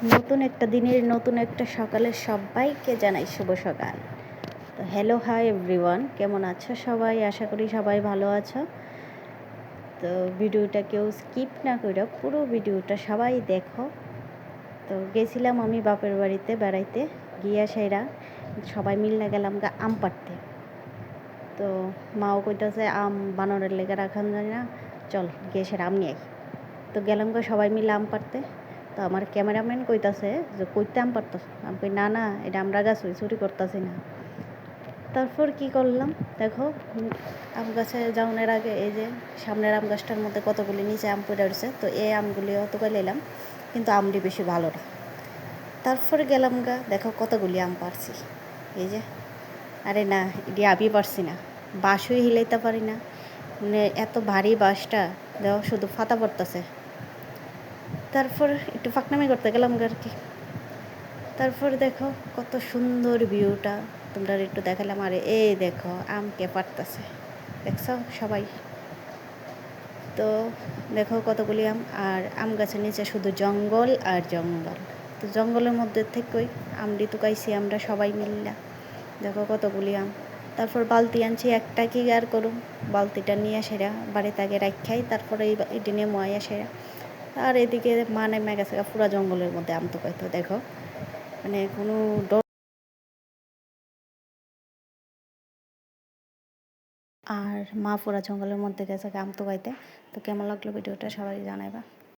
নতুন একটা দিনের নতুন একটা সকালের সবাইকে জানাই শুভ সকাল। তো হ্যালো হাই এভরিওয়ান, কেমন আছো সবাই? আশা করি সবাই ভালো আছো। তো ভিডিওটা কেউ স্কিপ না করে পুরো ভিডিওটা সবাই দেখো। তো গেছিলাম আমি বাপের বাড়িতে বেড়াইতে, গিয়া সেরা সবাই মিলে গেলাম আম পাড়তে। তো মাও কইতাছে আম বানরের লেগে রাখান যায় না, চল গিয়ে সেরা আম নিয়ে আই। তো গেলাম সবাই মিলে আম পাড়তে। তো আমার ক্যামেরাম্যান কইতাছে যে কইতে আম পারতাছ? আমি কই না না, এটা আমরা গাছ চুরি করতেছি না। তারপর কি করলাম দেখো, আম গাছে যাওয়ার আগে এই যে সামনের আম গাছটার মধ্যে কতগুলি নিচে আম পড়ে উঠছে। তো এই আমগুলি অত নিলাম, কিন্তু আমটি বেশি ভালো না। তারপরে গেলাম দেখো কতগুলি আম পারছি। এই যে আরে না, এটি আমি পারছি না, বাঁশই হিলাইতে পারি না, মানে এত ভারী বাঁশটা দেখো শুধু ফাতা পড়তেছে। তারপর একটু ফাঁকনামি করতে গেলাম আর কি। তারপর দেখো কত সুন্দর ভিউটা তোমরা একটু দেখালাম। আরে এই দেখো আম কে পারতেছে, দেখছো সবাই? তো দেখো কতগুলি আম, আর আম গাছের নিচে শুধু জঙ্গল আর জঙ্গল। তো জঙ্গলের মধ্যে থেকেই আমটি টুকাইছি আমরা সবাই মিললা। দেখো কতগুলি আম। তারপর বালতি আনছি, একটা কি আর করুম, বালতিটা নিয়ে সেরা বাড়িতে আগে রাখাই, তারপরে এটি নিয়ে ময়া সেরা। আর এদিকে মা নেমে গেছে পুরা জঙ্গলের মধ্যে আম টুকাইতো। দেখো মানে কোনো আর মা পুরা জঙ্গলের মধ্যে গেছে আম টুকাইতে। তো কেমন লাগলো ভিডিওটা সবাই জানাইবা।